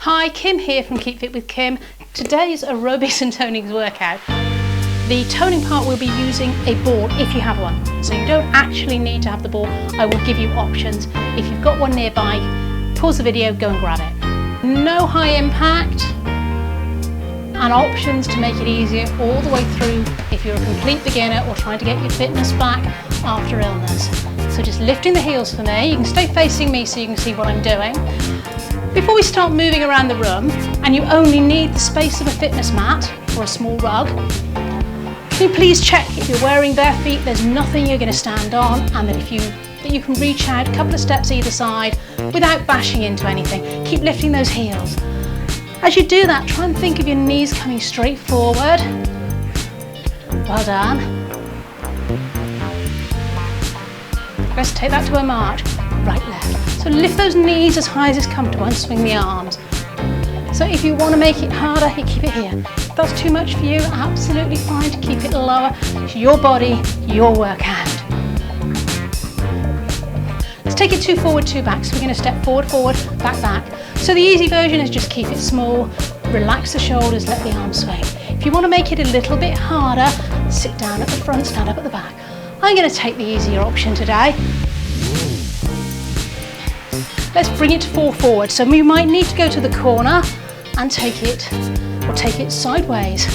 Hi, Kim here from Keep Fit with Kim. Today's aerobics and toning workout. The toning part will be using a board if you have one. So you don't actually need to have the board. I will give you options. If you've got one nearby, pause the video, go and grab it. No high impact and options to make it easier all the way through if you're a complete beginner or trying to get your fitness back after illness. So just lifting the heels for me. You can stay facing me so you can see what I'm doing. Before we start moving around the room, and you only need the space of a fitness mat or a small rug, can you please check if you're wearing bare feet, there's nothing you're going to stand on, and that you can reach out a couple of steps either side without bashing into anything. Keep lifting those heels. As you do that, try and think of your knees coming straight forward. Well done. Let's take that to a march. Right, left. So lift those knees as high as is comfortable and swing the arms. So if you want to make it harder, you keep it here. If that's too much for you, absolutely fine to keep it lower. It's your body, your workout. Let's take it 2 forward, 2 back. So we're going to step forward, forward, back, back. So the easy version is just keep it small, relax the shoulders, let the arms swing. If you want to make it a little bit harder, sit down at the front, stand up at the back. I'm going to take the easier option today. Let's bring it to 4 forward. So we might need to go to the corner and take it sideways.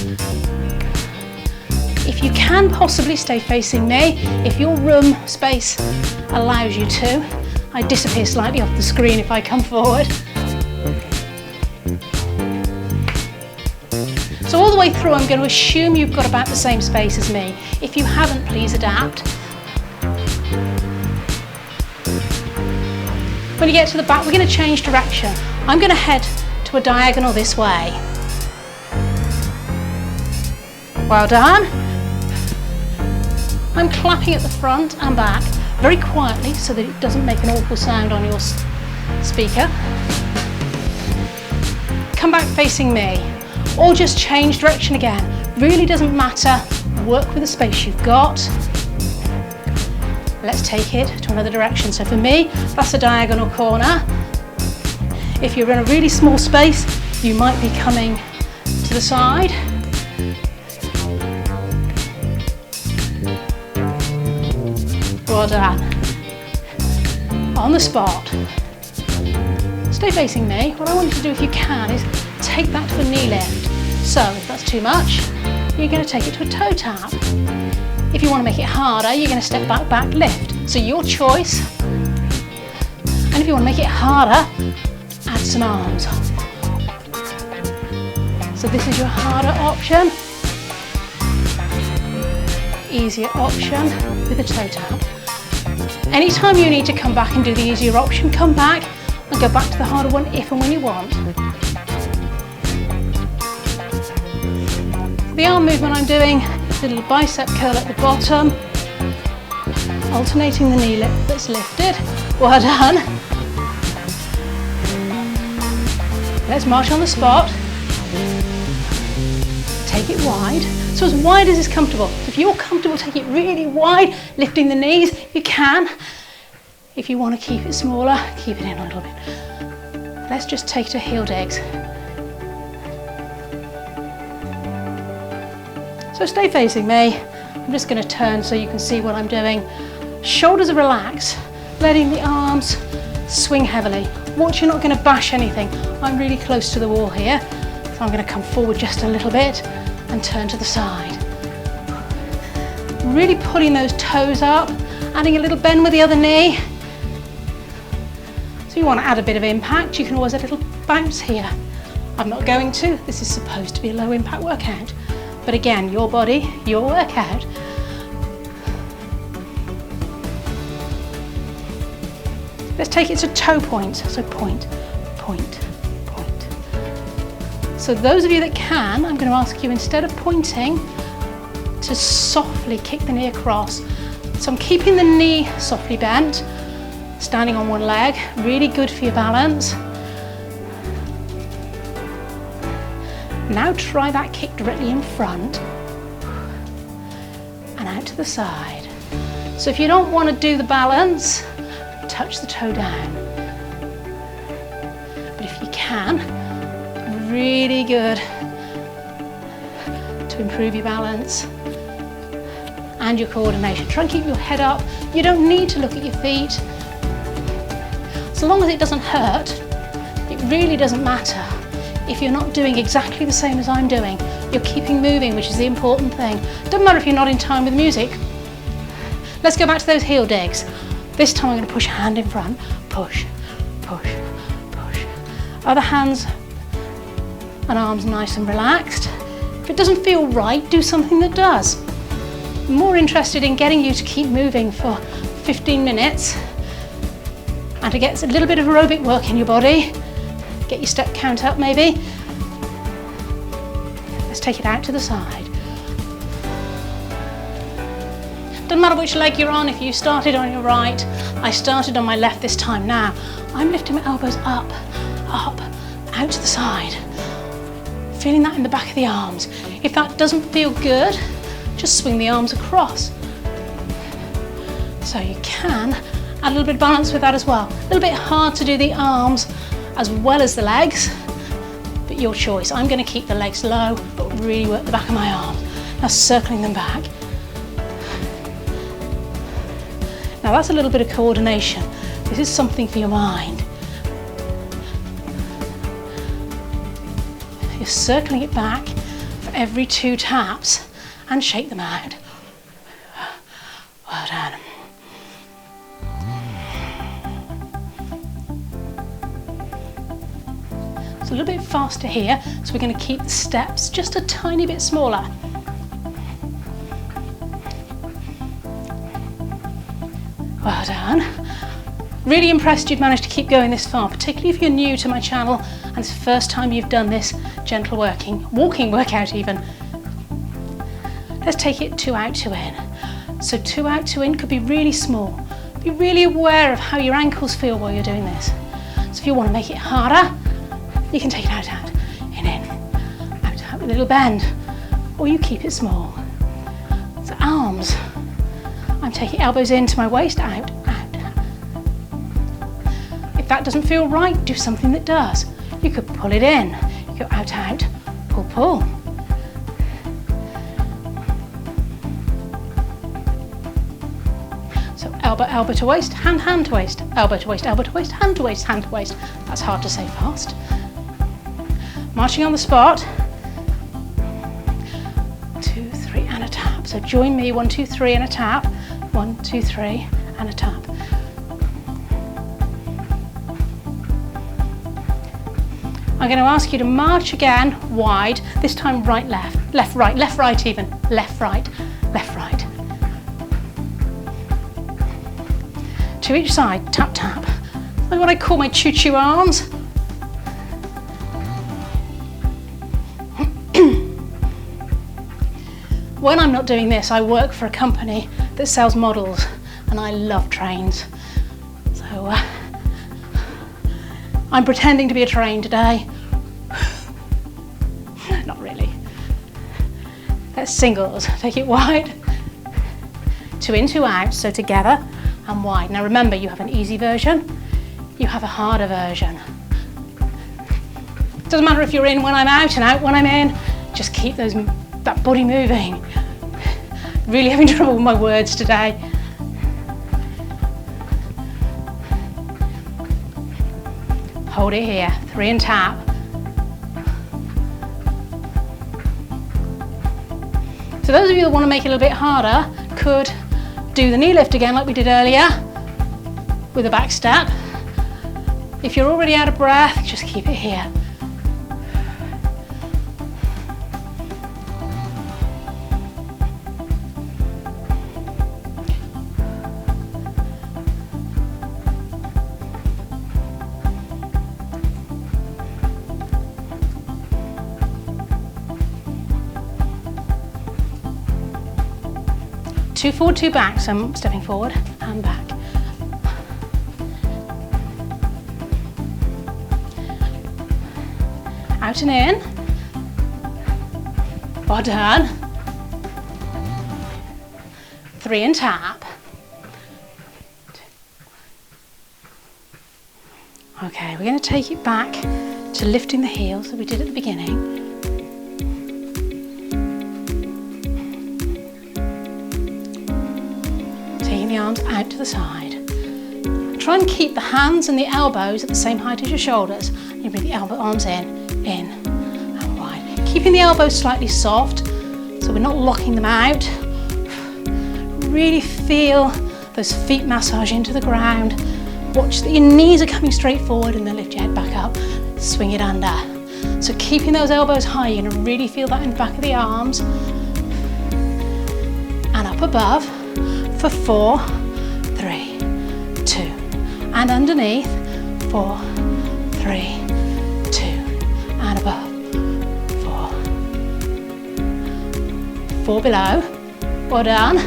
If you can possibly stay facing me, if your room space allows you to. I disappear slightly off the screen if I come forward. So all the way through, I'm going to assume you've got about the same space as me. If you haven't, please adapt. When you get to the back, we're going to change direction. I'm going to head to a diagonal this way. Well done. I'm clapping at the front and back very quietly so that it doesn't make an awful sound on your speaker. Come back facing me, or just change direction again. Really doesn't matter. Work with the space you've got. Let's take it to another direction. So for me, that's a diagonal corner. If you're in a really small space, you might be coming to the side. Well done. On the spot. Stay facing me. What I want you to do, if you can, is take that to a knee lift. So if that's too much, you're going to take it to a toe tap. If you want to make it harder, you're going to step back, back, lift. So your choice. And if you want to make it harder, add some arms. So this is your harder option. Easier option with a toe tap. Anytime you need to come back and do the easier option, come back and go back to the harder one if and when you want. The arm movement I'm doing, little bicep curl at the bottom, alternating the knee that's lifted. Well done. Let's march on the spot. Take it wide. So as wide as is comfortable. If you're comfortable, take it really wide, lifting the knees, you can. If you want to keep it smaller, keep it in a little bit. Let's just take it to heel digs. So stay facing me. I'm just going to turn so you can see what I'm doing. Shoulders are relaxed, letting the arms swing heavily. Watch you're not going to bash anything. I'm really close to the wall here, so I'm going to come forward just a little bit and turn to the side. Really pulling those toes up, adding a little bend with the other knee. So you want to add a bit of impact, you can always add a little bounce here. I'm not going to, this is supposed to be a low impact workout. But again, your body, your workout. Let's take it to toe point. So point, point, point. So those of you that can, I'm going to ask you, instead of pointing, to softly kick the knee across. So I'm keeping the knee softly bent, standing on one leg, really good for your balance. Now try that kick directly in front and out to the side. So if you don't want to do the balance, touch the toe down. But if you can, really good to improve your balance and your coordination. Try and keep your head up. You don't need to look at your feet. So long as it doesn't hurt, it really doesn't matter. If you're not doing exactly the same as I'm doing, you're keeping moving, which is the important thing. Doesn't matter if you're not in time with the music. Let's go back to those heel digs. This time I'm going to push hand in front. Push, push, push. Other hands and arms nice and relaxed. If it doesn't feel right, do something that does. I'm more interested in getting you to keep moving for 15 minutes and to get a little bit of aerobic work in your body. Get your step count up maybe. Let's take it out to the side. Doesn't matter which leg you're on. If you started on your right, I started on my left this time. Now I'm lifting my elbows up, up, out to the side. Feeling that in the back of the arms. If that doesn't feel good, just swing the arms across. So you can add a little bit of balance with that as well. A little bit hard to do the arms as well as the legs, but your choice. I'm going to keep the legs low, but really work the back of my arms. Now circling them back. Now that's a little bit of coordination. This is something for your mind. You're circling it back for every 2 taps and shake them out. Well done. It's a little bit faster here, so we're going to keep the steps just a tiny bit smaller. Well done. Really impressed you've managed to keep going this far, particularly if you're new to my channel and it's the first time you've done this gentle walking workout even. Let's take it 2 out, 2 in. So 2 out, 2 in could be really small. Be really aware of how your ankles feel while you're doing this. So if you want to make it harder, you can take it out, out, in, out, out, a little bend, or you keep it small. So arms, I'm taking elbows into my waist, out, out, out. If that doesn't feel right, do something that does. You could pull it in, you go out, out, pull, pull. So elbow, elbow to waist, hand, hand to waist, elbow to waist, elbow to waist, hand to waist, hand to waist. That's hard to say fast. Marching on the spot. 2, 3, and a tap. So join me, 1, 2, 3, and a tap. 1, 2, 3, and a tap. I'm going to ask you to march again, wide, this time right, left, left, right even, left, right, left, right. To each side, tap, tap. Like what I call my choo-choo arms. When I'm not doing this, I work for a company that sells models and I love trains. So I'm pretending to be a train today. Not really. That's singles. Take it wide. 2 in, 2 out, so together and wide. Now remember, you have an easy version, you have a harder version. Doesn't matter if you're in when I'm out and out when I'm in, just keep that body moving. Really having trouble with my words today. Hold it here, 3 and tap. So those of you that want to make it a little bit harder could do the knee lift again like we did earlier with a back step. If you're already out of breath, just keep it here. Two forward, 2 back, so I'm stepping forward and back. Out and in. Well done. 3 and tap. Okay, we're going to take it back to lifting the heels that we did at the beginning. Taking the arms out to the side. Try and keep the hands and the elbows at the same height as your shoulders. You bring the arms in, and wide. Keeping the elbows slightly soft, so we're not locking them out. Really feel those feet massage into the ground. Watch that your knees are coming straight forward, and then lift your head back up. Swing it under. So keeping those elbows high, you're going to really feel that in the back of the arms. And up above for 4, 3, 2. And underneath, 4, 3, 2. And above, 4. 4 below. Well done.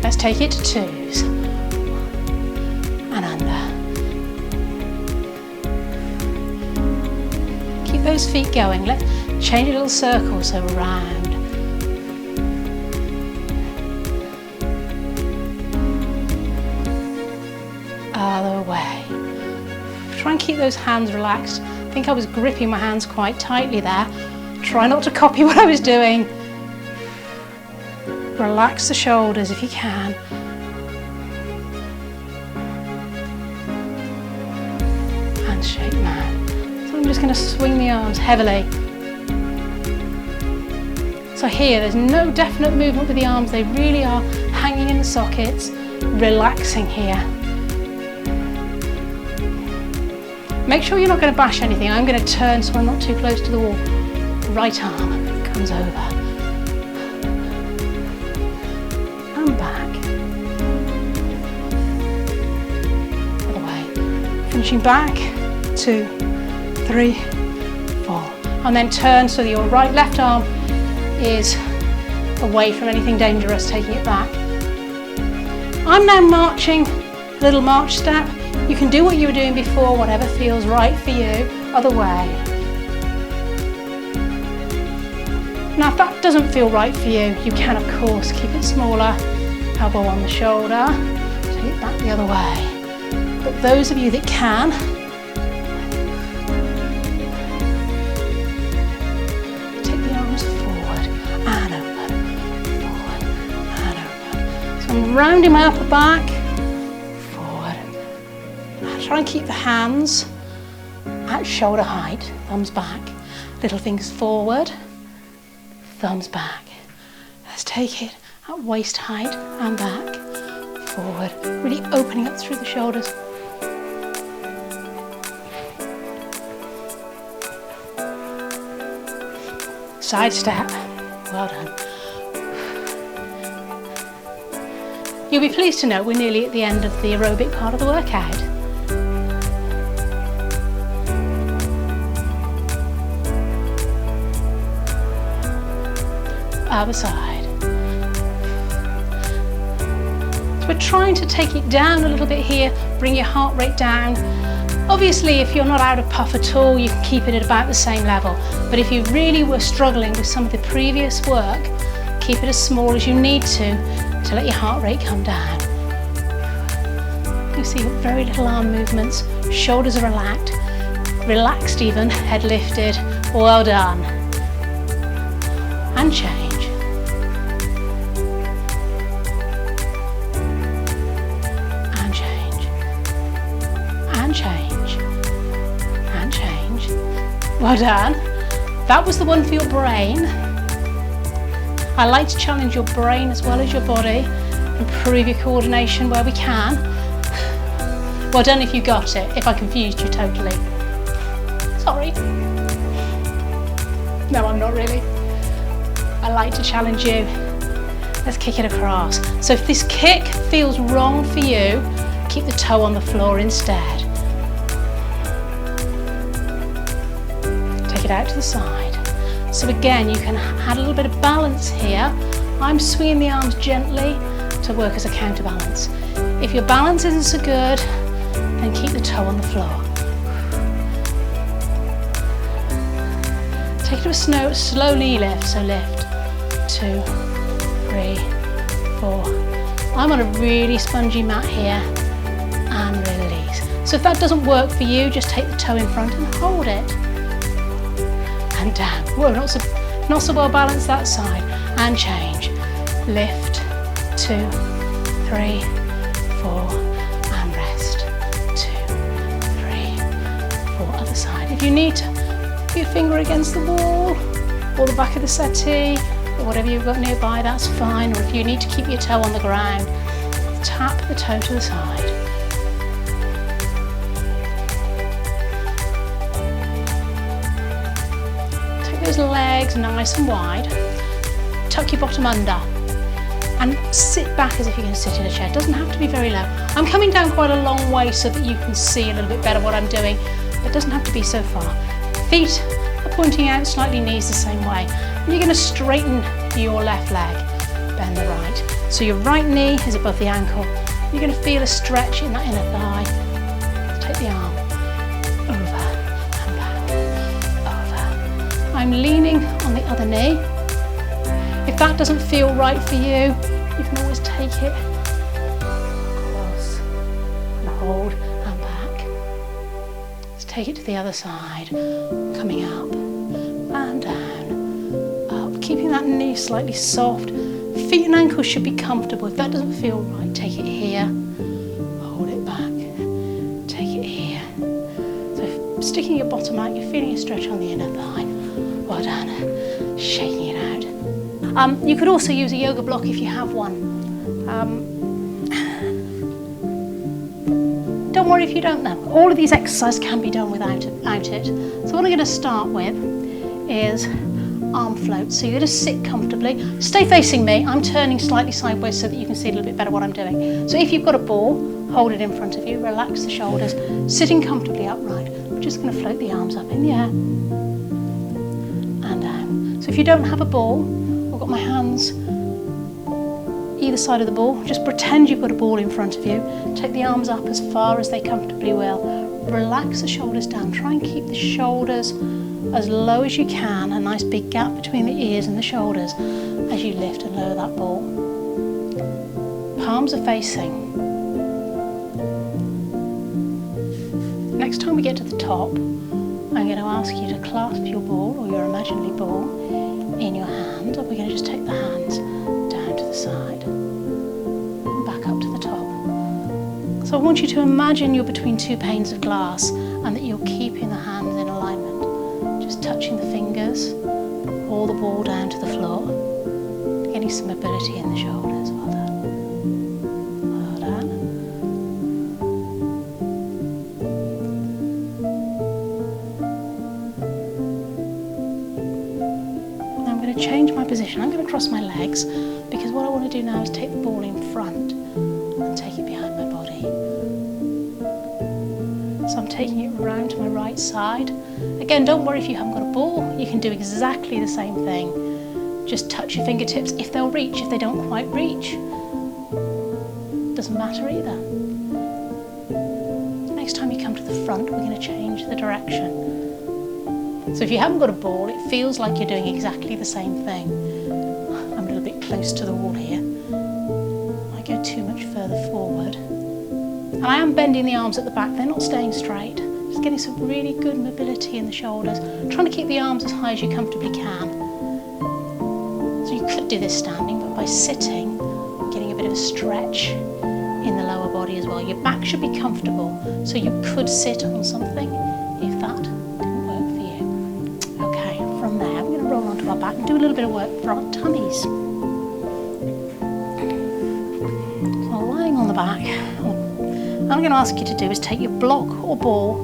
Let's take it to 2s. And under. Keep those feet going. Let's change a little circle, so round. Other way. Try and keep those hands relaxed. I think I was gripping my hands quite tightly there. Try not to copy what I was doing. Relax the shoulders if you can. Handshake now. So I'm just going to swing the arms heavily. So here, there's no definite movement with the arms. They really are hanging in the sockets, relaxing here. Make sure you're not going to bash anything. I'm going to turn so I'm not too close to the wall. Right arm comes over. And back. Other way. Finishing back. 2, 3, 4. And then turn so that your left arm is away from anything dangerous, taking it back. I'm now marching a little march step. You can do what you were doing before, whatever feels right for you. Other way. Now if that doesn't feel right for you, you can of course keep it smaller. Elbow on the shoulder, take it back the other way. But those of you that can, take the arms forward and open, forward and open. So I'm rounding my upper back, forward. Now try and keep the hands at shoulder height, thumbs back, little fingers forward, thumbs back. Let's take it at waist height and back, forward, really opening up through the shoulders. Side step, well done. You'll be pleased to know we're nearly at the end of the aerobic part of the workout. Other side. So we're trying to take it down a little bit here, bring your heart rate down. Obviously, if you're not out of puff at all, you can keep it at about the same level. But if you really were struggling with some of the previous work, keep it as small as you need to let your heart rate come down. You see very little arm movements, shoulders are relaxed even, head lifted, well done. And change. And change. And change. And change. Well done. That was the one for your brain. I like to challenge your brain as well as your body, improve your coordination where we can. Well done if you got it, if I confused you totally. Sorry. No, I'm not really. I like to challenge you. Let's kick it across. So if this kick feels wrong for you, keep the toe on the floor instead. Take it out to the side. So again, you can add a little bit of balance here. I'm swinging the arms gently to work as a counterbalance. If your balance isn't so good, then keep the toe on the floor. Take it to a slow knee lift, so lift. 2, 3, 4. I'm on a really spongy mat here, and release. So if that doesn't work for you, just take the toe in front and hold it. And down. Whoa, not so well balanced that side. And change. Lift, 2, 3, 4, and rest. 2, 3, 4, other side. If you need to put your finger against the wall, or the back of the settee, or whatever you've got nearby, that's fine. Or if you need to keep your toe on the ground, tap the toe to the side. Those legs nice and wide, tuck your bottom under and sit back as if you're going to sit in a chair. It doesn't have to be very low. I'm coming down quite a long way so that you can see a little bit better what I'm doing, but it doesn't have to be so far. Feet are pointing out slightly, knees the same way. And you're going to straighten your left leg, bend the right. So your right knee is above the ankle. You're going to feel a stretch in that inner thigh. Take the arm over. I'm leaning on the other knee. If that doesn't feel right for you, you can always take it across and hold and back. Let's take it to the other side, coming up and down, up, keeping that knee slightly soft. Feet and ankles should be comfortable. If that doesn't feel right, take it here, hold it back, take it here. So sticking your bottom out, you're feeling a stretch on the inner thigh. Well done, shaking it out. You could also use a yoga block if you have one. Don't worry if you don't know. All of these exercises can be done without it. So what I'm going to start with is arm floats. So you're going to sit comfortably. Stay facing me. I'm turning slightly sideways so that you can see a little bit better what I'm doing. So if you've got a ball, hold it in front of you. Relax the shoulders. Sitting comfortably upright. We're just going to float the arms up in the air. So if you don't have a ball, I've got my hands either side of the ball. Just pretend you've got a ball in front of you. Take the arms up as far as they comfortably will. Relax the shoulders down. Try and keep the shoulders as low as you can. A nice big gap between the ears and the shoulders as you lift and lower that ball. Palms are facing. Next time we get to the top, I'm going to ask you to clasp your ball or your imaginary ball in your hand, and we're going to just take the hands down to the side and back up to the top. So I want you to imagine you're between two panes of glass and that you're keeping the hands in alignment, just touching the fingers or the ball down to the floor, getting some mobility in the shoulders. Well done. Well done. Change my position. I'm going to cross my legs because what I want to do now is take the ball in front and take it behind my body. So I'm taking it around to my right side. Again, don't worry if you haven't got a ball. You can do exactly the same thing. Just touch your fingertips if they'll reach. If they don't quite reach, doesn't matter either. Next time you come to the front, we're going to change the direction. So if you haven't got a ball, it feels like you're doing exactly the same thing. I'm a little bit close to the wall here. I go too much further forward. And I am bending the arms at the back. They're not staying straight. Just getting some really good mobility in the shoulders. Trying to keep the arms as high as you comfortably can. So you could do this standing, but by sitting, getting a bit of a stretch in the lower body as well. Your back should be comfortable. So you could sit on something if that roll onto our back and do a little bit of work for our tummies. So lying on the back, what I'm going to ask you to do is take your block or ball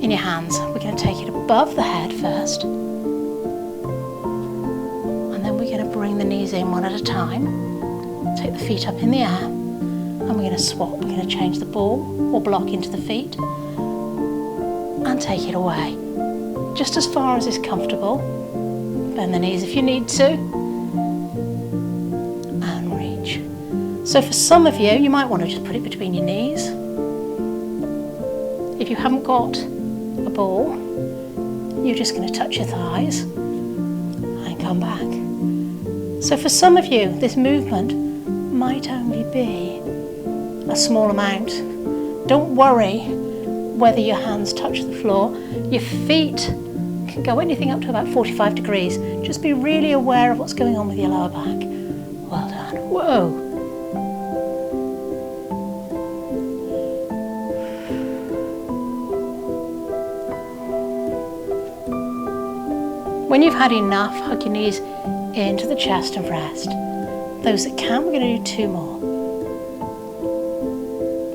in your hands. We're going to take it above the head first, and then we're going to bring the knees in one at a time. Take the feet up in the air, and we're going to swap. We're going to change the ball or block into the feet and take it away. Just as far as is comfortable. Bend the knees if you need to, and reach. So for some of you, you might want to just put it between your knees. If you haven't got a ball, you're just going to touch your thighs and come back. So for some of you, this movement might only be a small amount. Don't worry whether your hands touch the floor. Your feet can go anything up to about 45 degrees. Just be really aware of what's going on with your lower back. Well done. Whoa. When you've had enough, hug your knees into the chest and rest. Those that can, we're going to do 2 more.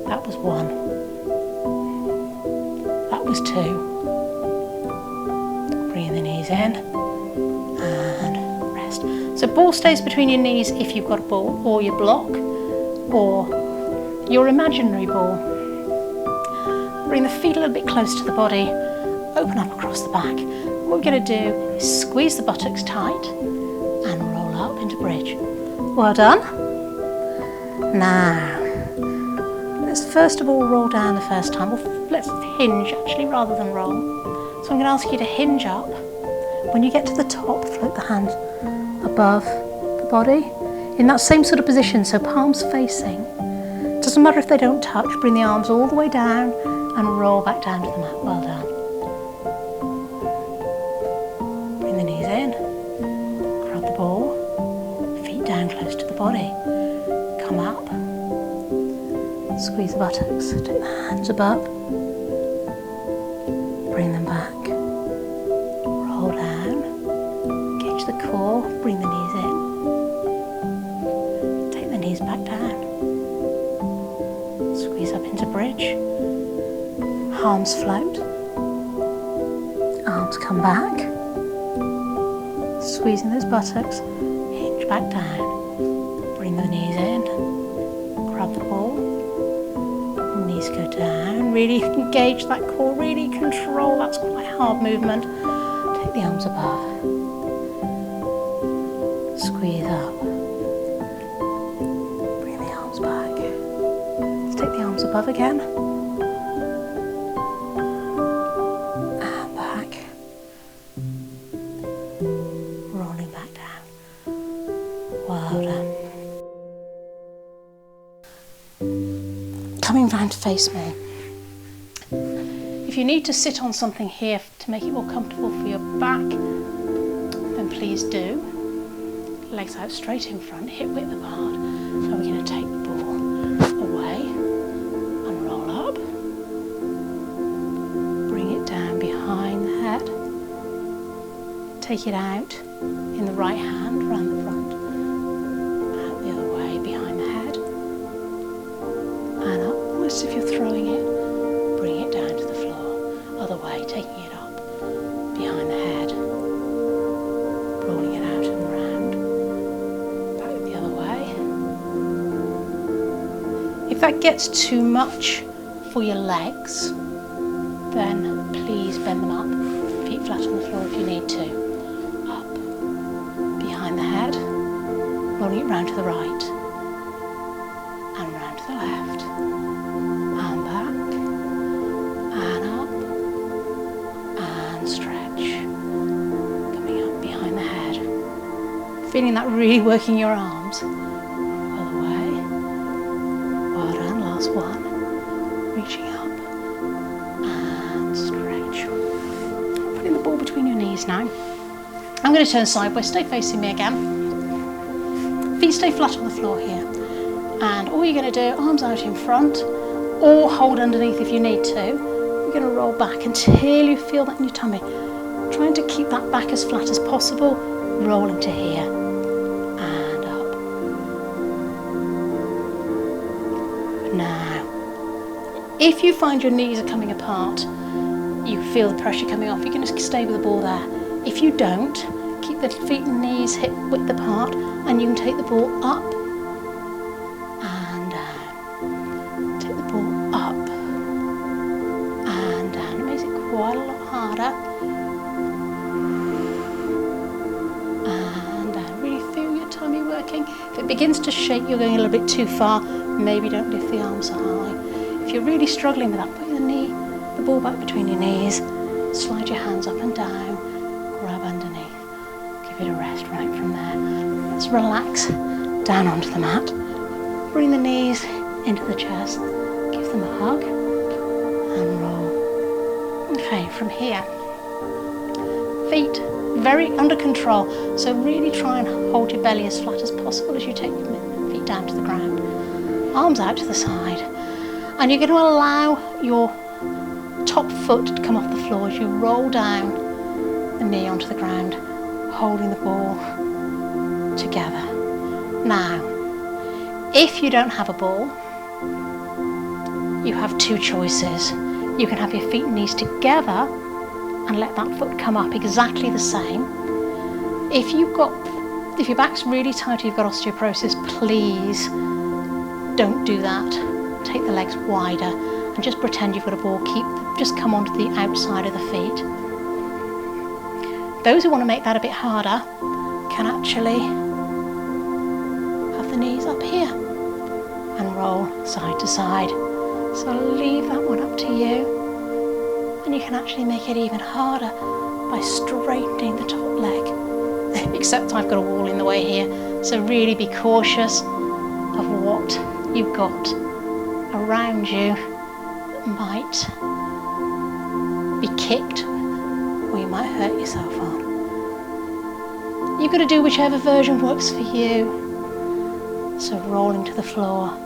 That was 1. That was 2. Bring the knees in and rest. So ball stays between your knees if you've got a ball, or your block, or your imaginary ball. Bring the feet a little bit close to the body. Open up across the back. What we're going to do is squeeze the buttocks tight and roll up into bridge. Well done. Now, let's first of all roll down the first time. Let's hinge actually rather than roll. So I'm going to ask you to hinge up. When you get to the top, float the hands above the body in that same sort of position, so palms facing. Doesn't matter if they don't touch, bring the arms all the way down and roll back down to the mat. Well done. Bring the knees in, grab the ball, feet down close to the body, come up, squeeze the buttocks, take the hands above, bring them back, roll down, engage the core, bring the knees in, take the knees back down, squeeze up into bridge, arms float, arms come back, squeezing those buttocks, hinge back down, bring the knees in, grab the ball, knees go down, really engage that core, really control, that's quite a hard movement. Take the arms above, squeeze up, bring the arms back, let's take the arms above again, and back, rolling back down. Well done. Coming round to face me. If you need to sit on something here to make it more comfortable for your back, then please do. Legs out straight in front, hip width apart. So we're going to take the ball away and roll up. Bring it down behind the head. Take it out in the right hand, round the front. Out the other way, behind the head. And up, almost if you're throwing it, bring it down to the floor. Other way, taking it up, behind the head. Rolling it out and round. Back the other way. If that gets too much for your legs, then please bend them up. Feet flat on the floor if you need to. Up, behind the head, rolling it round to the right, and round to the left, and back, and up, and stretch, coming up behind the head. Feeling that really working your arms. Other way. Well done, last one. Reaching up, and stretch. Putting the ball between your knees now. I'm going to turn sideways, stay facing me again. Feet stay flat on the floor here. And all you're going to do, arms out in front, or hold underneath if you need to. You're going to roll back until you feel that in your tummy. Trying to keep that back as flat as possible, rolling to here. And up. Now, if you find your knees are coming apart, you feel the pressure coming off, you're going to stay with the ball there. If you don't, keep the feet and knees hip width apart, and you can take the ball up and down. Take the ball up and down. It makes it quite a lot harder. And down. Really feel your tummy working. If it begins to shake, you're going a little bit too far. Maybe don't lift the arms so high. If you're really struggling with that, put the ball back between your knees. Slide your hands up and down. Grab underneath. Give it a rest right from there. Let's relax down onto the mat. Bring the knees into the chest. Give them a hug and roll Okay, from here, feet very under control, so really try and hold your belly as flat as possible as you take your feet down to the ground. Arms out to the side, and you're going to allow your top foot to come off the floor as you roll down the knee onto the ground, holding the ball together. Now, if you don't have a ball, you have two choices. You can have your feet and knees together and let that foot come up exactly the same. If your back's really tight or you've got osteoporosis, please don't do that. Take the legs wider and just pretend you've got a ball. Just come onto the outside of the feet. Those who want to make that a bit harder can actually have the knees up here and roll side to side. So I'll leave that one up to you. And you can actually make it even harder by straightening the top leg. Except I've got a wall in the way here, so really be cautious of what you've got around you that might be kicked or you might hurt yourself on. You've got to do whichever version works for you. So rolling to the floor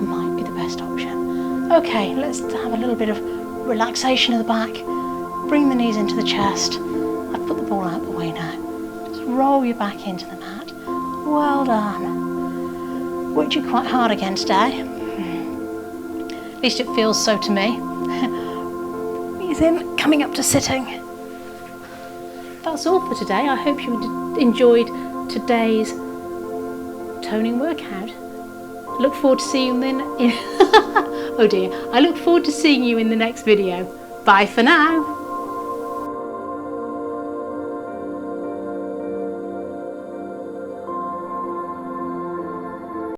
might be the best option. Okay, let's have a little bit of relaxation of the back. Bring the knees into the chest. I've put the ball out the way now. Just roll your back into the mat. Well done. Worked you quite hard again today. At least it feels so to me. Breathe in, coming up to sitting. That's all for today. I hope you enjoyed today's toning workout. Look forward to seeing you oh dear. I look forward to seeing you in the next video. Bye for now.